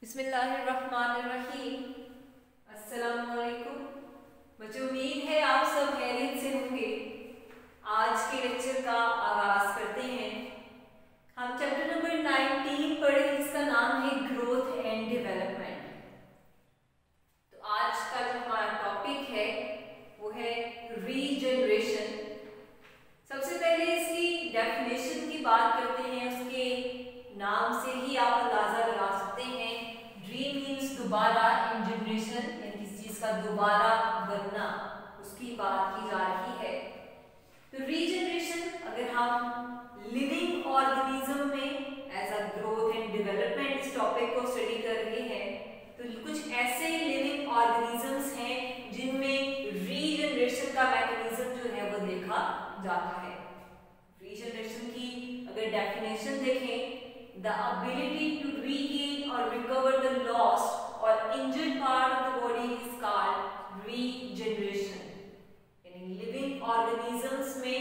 बिस्मिल्लाहिर्रहमानिर्रहीम। अस्सलामुअलैकुम बच्चों, उम्मीद है आप सब खैरियत से होंगे। आज के लेक्चर का आगाज करते हैं। हम चैप्टर नंबर 19 पढ़े, इसका नाम है ग्रोथ एंड डेवलपमेंट। तो आज का जो हमारा टॉपिक है वो है रीजनरेशन। सबसे पहले इसकी डेफिनेशन की बात करते हैं। उसके नाम से ही आप अंदाजा लगा सकते हैं। री मीन्स दोबारा, इन जनरेशन यानी किसी चीज का दोबारा बनना, उसकी बात की जा रही है। तो रीजनरेशन अगर हम लिविंग ऑर्गेनिज्म में as a growth and development इस टॉपिक को स्टडी कर रहे हैं, तो कुछ ऐसे लिविंग ऑर्गेनिजम्स हैं जिनमें रीजनरेशन का मैकेनिज्म जो है वो देखा जाता है। रीजनरेशन की अगर डेफिनेशन देखें, द एबिलिटी टू रीगेन और रिकवर द लॉस्ट और injured part of the body is called regeneration. यानी लिविंग ऑर्गेनिजम्स में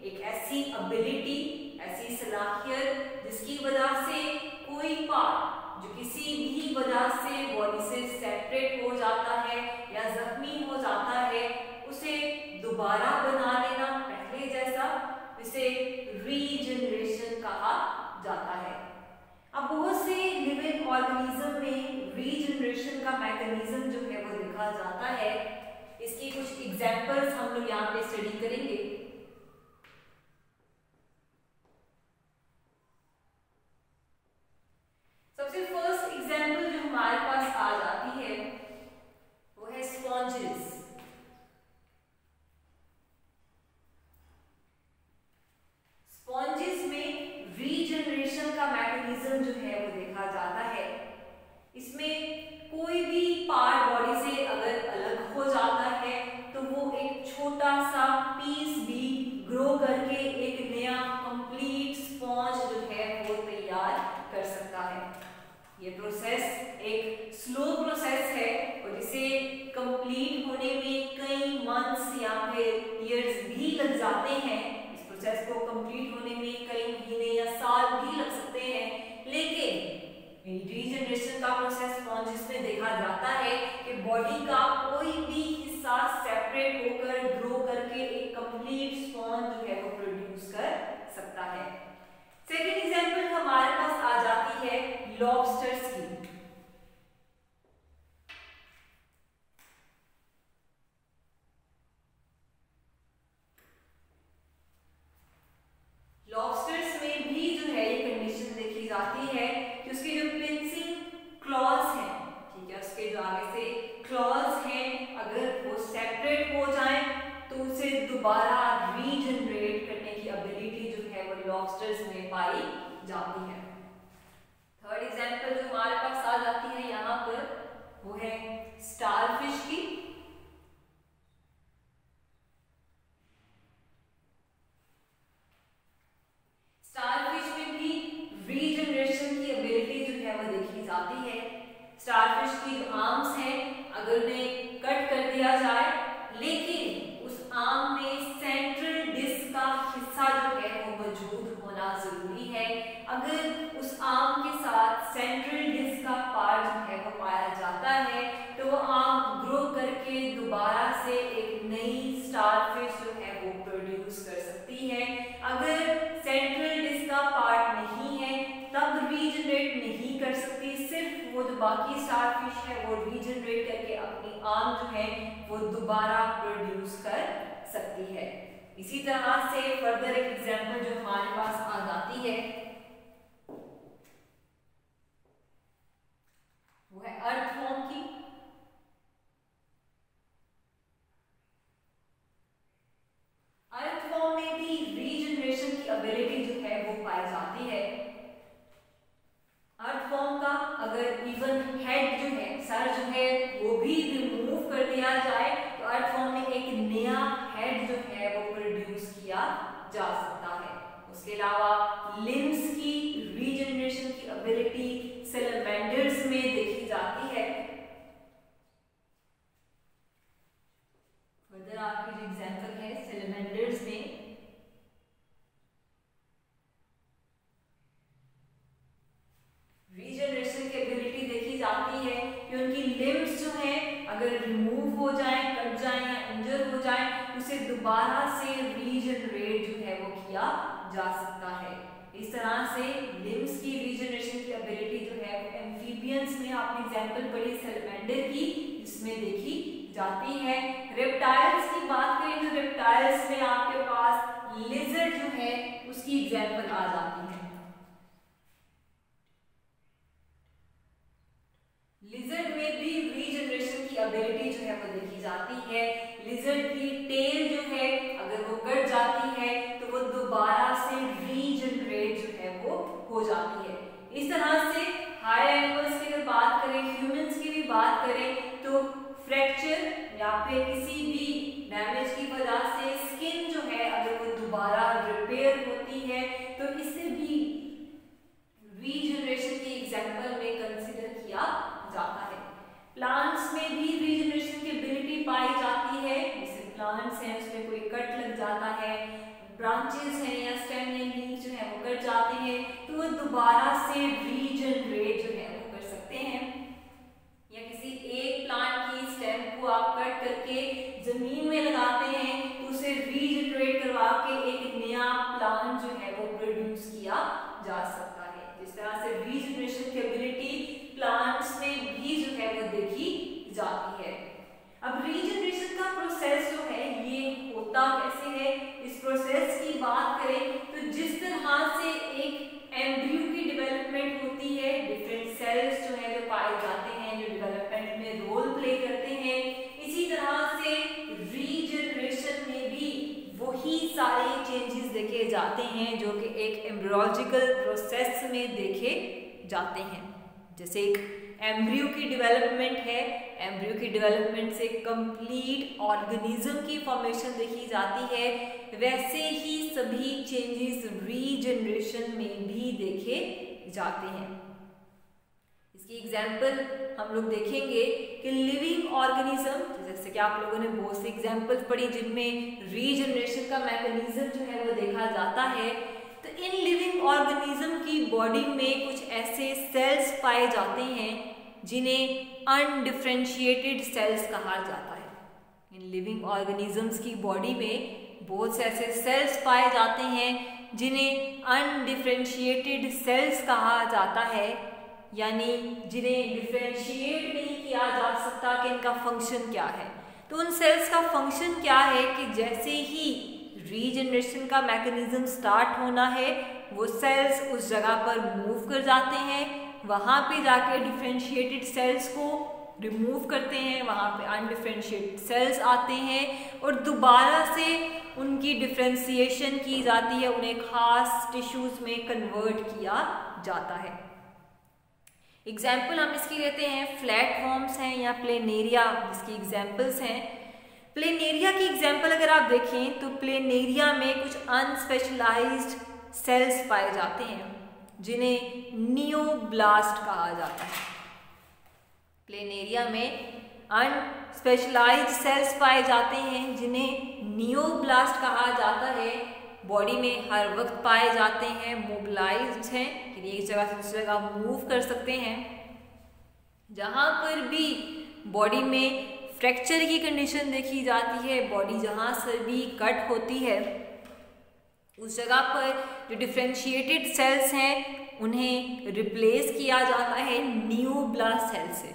एक ऐसी एबिलिटी, ऐसी सलाहियत जिसकी वजह से कोई पार्ट जो किसी भी वजह से बॉडी से सेपरेट हो जाता है या जख्मी हो जाता है, उसे दोबारा बना लेना पहले जैसा, इसे रीजनरेशन कहा जाता है। अब बहुत से लिविंग ऑर्गेनिज्म में रीजनरेशन का मैकेनिज्म जो है वो देखा जाता है। इसकी कुछ एग्जांपल्स हम लोग यहाँ पे स्टडी करेंगे। सबसे फर्स्ट एग्जांपल जो हमारे पास आ जाती है वो है स्पॉन्जेस। स्पॉन्जेस में रीजनरेशन का मैकेनिज्म जो है वो देखा जाता है। इसमें कोई भी पार्ट बॉडी से अगर अलग हो जाता है तो वो एक छोटा सा पीस भी ग्रो करके एक नया कंप्लीट स्पॉन्ज जो है वो तैयार कर सकता है। ये प्रोसेस एक स्लो प्रोसेस है और इसे कंप्लीट होने में कई मंथ्स या फिर ईयर्स भी लग जाते हैं। इस प्रोसेस को कंप्लीट होने में कई महीने या साल भी लग सकते हैं। लेकिन रीजनरेशन का प्रोसेस स्पॉन्जेस में देखा जाता है कि बॉडी का कोई भी हिस्सा सेपरेट होकर ग्रो करके एक कंप्लीट स्पॉन्ज जो है वो प्रोड्यूस कर सकता है। सेकेंड एग्जांपल हमारे पास आ जाती है लॉबस्टर्स की। लॉबस्टर्स में भी जो है ये कंडीशन देखी जाती है कि उसके जो पिंचिंग क्लॉज हैं, ठीक है, उसके जो आगे से क्लॉज हैं, अगर वो सेपरेट हो जाएं तो उसे दोबारा रीजनरेट करने की एबिलिटी जो है वो लॉबस्टर्स में पाई जाती है। थर्ड एग्जांपल जो हमारे पास आ जाती है यहाँ पर वो है स्टारफिश की। स्टारफिश में भी रीजनरेशन की एबिलिटी जो है वो देखी जाती है। स्टारफिश की जो आर्म्स हैं, अगर उन्हें कट कर दिया जाए लेकिन उस आर्म में सेंट्रल डिस्क का हिस्सा जो है वो मौजूद होना जरूरी है। अगर उस आर्म के साथ सेंट्रल डिस्क का पार्ट जो है वो पाया जाता है तो वो आर्म ग्रो करके दोबारा से एक नई स्टारफिश जो है वो प्रोड्यूस कर सकती है। अगर सेंट्रल डिस्क का पार्ट नहीं है तब रीजनरेट नहीं कर सकती। सिर्फ वो जो बाकी स्टारफिश है वो रीजनरेट करके अपनी आर्म जो है वो दोबारा प्रोड्यूस कर सकती है। इसी तरह से फर्दर एक एग्जांपल जो हमारे पास आ जाती है वो है अर्थवॉर्म की। अर्थवॉर्म में भी रीजनरेशन की एबिलिटी जो है वो पाई जाती है। अर्थवॉर्म का अगर इवन हेड जो है, सर जो है वो भी रिमूव कर दिया जाए तो अर्थवॉर्म में एक नया हेड जो है वो प्रोड्यूस किया जा सकता है। उसके अलावा लिम्स की रीजनरेशन की एबिलिटी सैलमेंडर्स में देखी जाती है। फर्दर आपकी जो एग्जांपल है सैलमेंडर्स में रीजनरेशन की एबिलिटी देखी उसे दोबारा से रीजनरेट जो है वो किया जा सकता है। इस तरह से लिम्स की रीजनरेशन की एबिलिटी जो है एम्फीबियंस में आपने एग्जांपल पढ़ी सैलमेंडर की, इसमें देखी जाती है। रेप्टाइल्स की बात करें तो रेप्टाइल्स में आपके पास लिजर्ड जो है उसकी एग्जांपल आ जाती है। लिजर्ड में भी रीजनरेशन की एबिलिटी जो है वो देखी जाती है। लिजर्ड की टेल जो है अगर वो कट जाती है तो वो दोबारा से रीजनरेट जो है वो हो जाती है। इस तरह से हायर एनिमल्स की अगर बात करें, ह्यूमंस की भी बात करें तो फ्रैक्चर या फिर किसी भी डैमेज की वजह से स्किन जो है अगर वो दोबारा रिपेयर होती है तो इसे भी रीजनरेशन की एग्जांपल में कंसीडर किया जाता है। प्लांट्स में भी रीजनरेशन की एबिलिटी पाई जाती है। जैसे प्लांट्स हैं उसमें कोई कट लग जाता है, ब्रांचेस हैं या स्टेम या लीफ जो है वो कट जाते हैं तो वो दोबारा से रीजनरेट जो है वो कर सकते हैं। या किसी एक प्लांट की स्टेम को आप कट करके जमीन में लगाते हैं तो उसे रीजनरेट करवा के एक नया प्लांट जो है वो प्रोड्यूस किया जा सकता है। जिस तरह से रीजनरेशन की एबिलिटी प्लांट्स में भी जो है वो देखी जाती है। अब रीजनरेशन का प्रोसेस जो है ये होता कैसे है, इस प्रोसेस की बात करें तो जिस तरह से एक एम्ब्रियो की डेवलपमेंट होती है, डिफरेंट सेल्स जो है जो पाए जाते हैं जो डेवलपमेंट में रोल प्ले करते हैं, इसी तरह से रीजनरेशन में भी वही सारे चेंजेस देखे जाते हैं जो कि एक एम्ब्रियोलॉजिकल प्रोसेस में देखे जाते हैं। जैसे एक एम्ब्रियो की डेवलपमेंट है, एम्ब्रियो की डेवलपमेंट से कंप्लीट ऑर्गेनिज्म की फॉर्मेशन देखी जाती है, वैसे ही सभी चेंजेस रीजनरेशन में भी देखे जाते हैं। इसकी एग्जाम्पल हम लोग देखेंगे कि लिविंग ऑर्गेनिज्म, जैसे कि आप लोगों ने बहुत सी एग्जाम्पल्स पढ़ी जिनमें रीजनरेशन का मैकेनिज्म जो है वो देखा जाता है। तो इन लिविंग ऑर्गेनिज्म की बॉडी में कुछ ऐसे सेल्स पाए जाते हैं जिन्हें अनडिफरेंशिएटेड सेल्स कहा जाता है। इन लिविंग ऑर्गेनिजम्स की बॉडी में बहुत से ऐसे सेल्स पाए जाते हैं जिन्हें अनडिफरेंशिएटेड सेल्स कहा जाता है, यानी जिन्हें डिफरेंशिएट नहीं किया जा सकता कि इनका फंक्शन क्या है। तो उन सेल्स का फंक्शन क्या है कि जैसे ही रीजनरेशन का मैकेनिज्म स्टार्ट होना है वो सेल्स उस जगह पर मूव कर जाते हैं, वहाँ पे जाके डिफरेंशिएटेड सेल्स को रिमूव करते हैं, वहाँ पे अनडिफरेंशिएटेड सेल्स आते हैं और दोबारा से उनकी डिफरेंशिएशन की जाती है, उन्हें खास टिश्यूज में कन्वर्ट किया जाता है। एग्जाम्पल हम इसकी लेते हैं, फ्लैटवर्म्स हैं या प्लेनेरिया जिसकी एग्जाम्पल्स हैं। प्लेनेरिया की एग्जाम्पल अगर आप देखें तो प्लेनेरिया में कुछ अनस्पेशलाइज्ड सेल्स पाए जाते हैं जिन्हें नियोब्लास्ट कहा जाता है। प्लेनेरिया में अनस्पेशलाइज्ड सेल्स पाए जाते हैं जिन्हें नियोब्लास्ट कहा जाता है। बॉडी में हर वक्त पाए जाते हैं, मोबिलाइज्ड हैं, एक जगह से दूसरी जगह मूव कर सकते हैं। जहाँ पर भी बॉडी में फ्रैक्चर की कंडीशन देखी जाती है, बॉडी जहाँ से भी कट होती है उस जगह पर जो डिफरेंशिएटेड सेल्स हैं उन्हें रिप्लेस किया जाता है नियोब्लास्ट सेल से।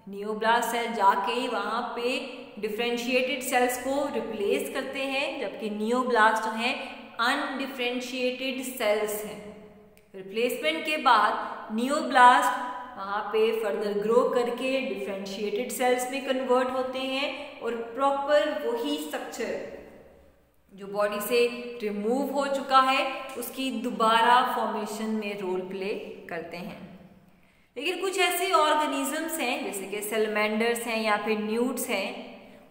नियोब्लास्ट सेल जाके वहाँ पे डिफरेंशिएटेड सेल्स को रिप्लेस करते हैं, जबकि नियोब्लास्ट जो हैं अनडिफरेंशिएटेड सेल्स हैं। रिप्लेसमेंट के बाद नियोब्लास्ट वहाँ पे फर्दर ग्रो करके डिफरेंशिएटेड सेल्स में कन्वर्ट होते हैं और प्रॉपर वही स्ट्रक्चर जो बॉडी से रिमूव हो चुका है उसकी दोबारा फॉर्मेशन में रोल प्ले करते हैं। लेकिन कुछ ऐसे ऑर्गेनिजम्स हैं जैसे कि सैलमेंडर्स हैं या फिर न्यूट्स हैं,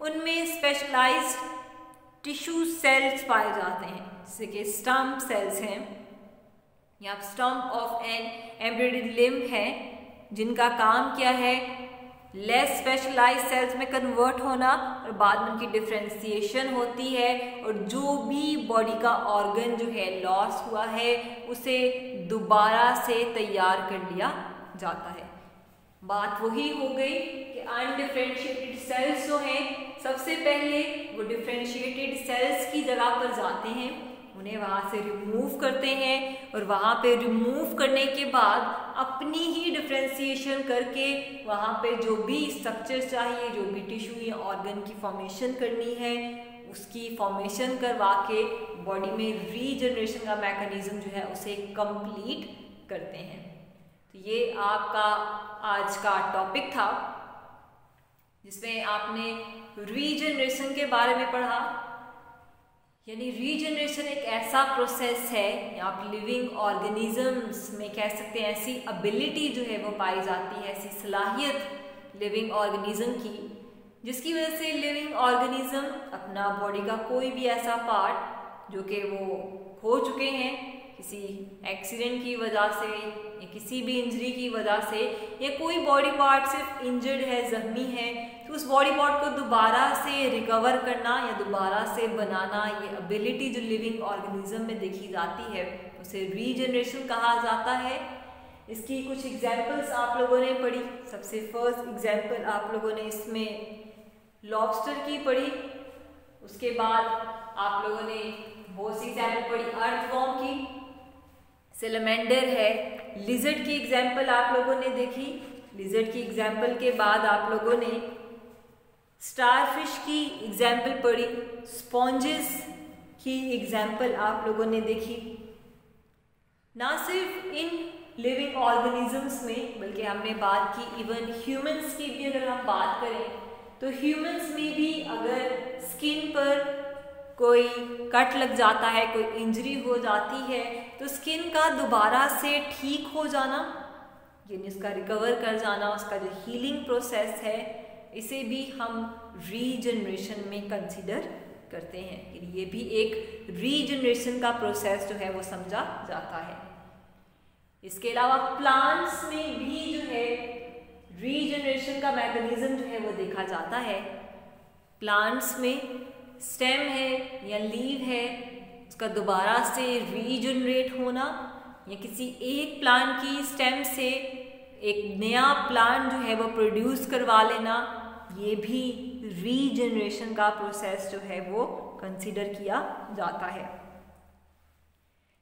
उनमें स्पेशलाइज्ड टिश्यू सेल्स पाए जाते हैं जैसे कि स्टम्प सेल्स हैं या स्टम्प ऑफ एन एम्ब्रियोइड लिम्ब है, जिनका काम क्या है लेस स्पेशलाइज्ड सेल्स में कन्वर्ट होना और बाद में उनकी डिफरेंशिएशन होती है और जो भी बॉडी का ऑर्गन जो है लॉस हुआ है उसे दोबारा से तैयार कर लिया जाता है। बात वही हो गई कि अनडिफरेंशिएटेड सेल्स जो हैं सबसे पहले वो डिफरेंशिएटेड सेल्स की जगह पर जाते हैं, उन्हें वहाँ से रिमूव करते हैं और वहाँ पे रिमूव करने के बाद अपनी ही डिफरेंशिएशन करके वहाँ पे जो भी स्ट्रक्चर चाहिए, जो भी टिश्यू या ऑर्गन की फॉर्मेशन करनी है उसकी फॉर्मेशन करवा के बॉडी में रीजनरेशन का मैकेनिज्म जो है उसे कंप्लीट करते हैं। तो ये आपका आज का टॉपिक था जिसमें आपने रीजनरेशन के बारे में पढ़ा। यानी रीजनरेशन एक ऐसा प्रोसेस है, आप लिविंग ऑर्गेनिजम्स में कह सकते हैं ऐसी एबिलिटी जो है वो पाई जाती है, ऐसी सलाहियत लिविंग ऑर्गेनिज्म की जिसकी वजह से लिविंग ऑर्गेनिज्म अपना बॉडी का कोई भी ऐसा पार्ट जो कि वो खो चुके हैं किसी एक्सीडेंट की वजह से या किसी भी इंजरी की वजह से, या कोई बॉडी पार्ट सिर्फ इंजर्ड है, जख्मी है, तो उस बॉडी पार्ट को दोबारा से रिकवर करना या दोबारा से बनाना, ये एबिलिटी जो लिविंग ऑर्गेनिज्म में देखी जाती है उसे रीजनरेशन कहा जाता है। इसकी कुछ एग्जाम्पल्स आप लोगों ने पढ़ी। सबसे फर्स्ट एग्जाम्पल आप लोगों ने इसमें लॉबस्टर की पढ़ी, उसके बाद आप लोगों ने बहुत सी एग्जाम्पल पढ़ी अर्थवॉर्म की, सेलेमेंडर है, लिजर्ड की एग्जाम्पल आप लोगों ने देखी। लिजर्ड की एग्जाम्पल के बाद आप लोगों ने स्टारफिश की एग्जाम्पल पढ़ी, स्पॉन्जेस की एग्जाम्पल आप लोगों ने देखी। ना सिर्फ इन लिविंग ऑर्गेनिजम्स में बल्कि हमने बात की इवन ह्यूमंस की भी, अगर हम बात करें तो ह्यूमंस में भी अगर स्किन पर कोई कट लग जाता है, कोई इंजरी हो जाती है, तो स्किन का दोबारा से ठीक हो जाना, यानी उसका रिकवर कर जाना, उसका जो हीलिंग प्रोसेस है, इसे भी हम रीजनरेशन में कंसीडर करते हैं कि ये भी एक रीजनरेशन का प्रोसेस जो है वो समझा जाता है। इसके अलावा प्लांट्स में भी जो है रीजनरेशन का मैकेनिज्म जो है वो देखा जाता है। प्लांट्स में स्टेम है या लीव है, उसका दोबारा से रीजनरेट होना या किसी एक प्लांट की स्टेम से एक नया प्लांट जो है वो प्रोड्यूस करवा लेना, ये भी रीजनरेशन का प्रोसेस जो है वो कंसीडर किया जाता है।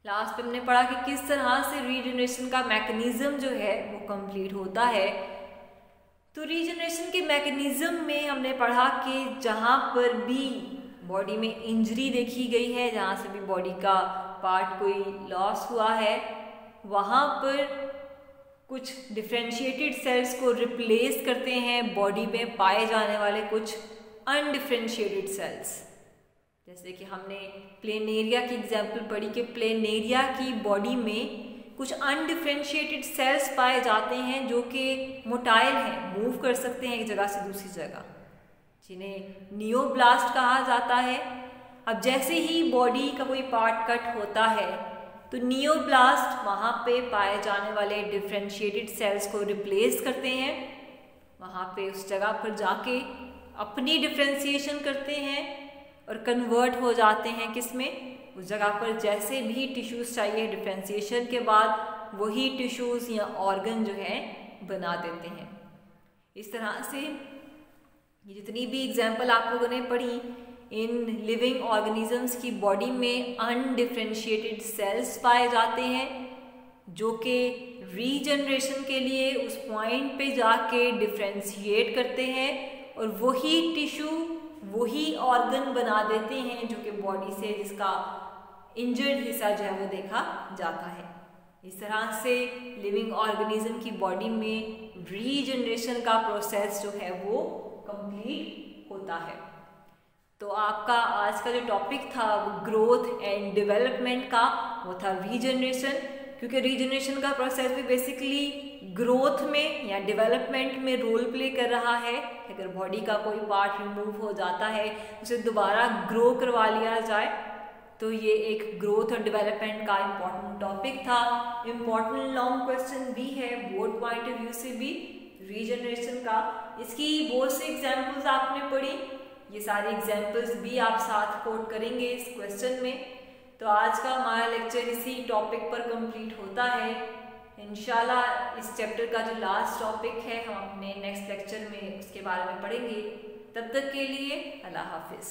लास्ट पे हमने पढ़ा कि किस तरह से रीजनरेशन का मैकेनिज्म जो है वो कंप्लीट होता है। तो रीजनरेशन के मैकेनिज्म में हमने पढ़ा कि जहाँ पर भी बॉडी में इंजरी देखी गई है, जहाँ से भी बॉडी का पार्ट कोई लॉस हुआ है, वहाँ पर कुछ डिफरेंशिएटेड सेल्स को रिप्लेस करते हैं बॉडी में पाए जाने वाले कुछ अनडिफरेंशिएटेड सेल्स। जैसे कि हमने प्लेनेरिया की एग्जाम्पल पढ़ी कि प्लेनेरिया की बॉडी में कुछ अनडिफरेंशिएटेड सेल्स पाए जाते हैं जो कि मोटाइल हैं, मूव कर सकते हैं एक जगह से दूसरी जगह, जिन्हें नियोब्लास्ट कहा जाता है। अब जैसे ही बॉडी का कोई पार्ट कट होता है तो नियोब्लास्ट वहाँ पे पाए जाने वाले डिफरेंशिएटेड सेल्स को रिप्लेस करते हैं, वहाँ पे उस जगह पर जाके अपनी डिफरेंशिएशन करते हैं और कन्वर्ट हो जाते हैं किसमें, उस जगह पर जैसे भी टिश्यूज़ चाहिए डिफरेंशिएशन के बाद वही टिश्यूज़ या ऑर्गन जो है बना देते हैं। इस तरह से ये जितनी भी एग्जाम्पल आप लोगों ने पढ़ी, इन लिविंग ऑर्गेनिजम्स की बॉडी में अनडिफरेंशिएटेड सेल्स पाए जाते हैं जो कि रीजनरेशन के लिए उस पॉइंट पे जाके डिफरेंशिएट करते हैं और वही टिश्यू वही ऑर्गन बना देते हैं जो कि बॉडी से जिसका इंजर्ड हिस्सा जो है वो देखा जाता है। इस तरह से लिविंग ऑर्गेनिज्म की बॉडी में रीजनरेशन का प्रोसेस जो है वो कंप्लीट होता है। तो आपका आज का जो टॉपिक था वो ग्रोथ एंड डेवलपमेंट का, वो था रीजनरेशन, क्योंकि रीजनरेशन का प्रोसेस भी बेसिकली ग्रोथ में या डेवलपमेंट में रोल प्ले कर रहा है। अगर बॉडी का कोई पार्ट रिमूव हो जाता है उसे दोबारा ग्रो करवा लिया जाए, तो ये एक ग्रोथ और डेवलपमेंट का इम्पॉर्टेंट टॉपिक था। इम्पॉर्टेंट लॉन्ग क्वेश्चन भी है बोर्ड पॉइंट ऑफ व्यू से भी रीजनरेशन का। इसकी बहुत से एग्जाम्पल्स आपने पढ़ी, ये सारे एग्जाम्पल्स भी आप साथ कोट करेंगे इस क्वेश्चन में। तो आज का हमारा लेक्चर इसी टॉपिक पर कंप्लीट होता है। इंशाल्लाह इस चैप्टर का जो लास्ट टॉपिक है हम अपने नेक्स्ट लेक्चर में उसके बारे में पढ़ेंगे। तब तक के लिए अल्लाह हाफिज़।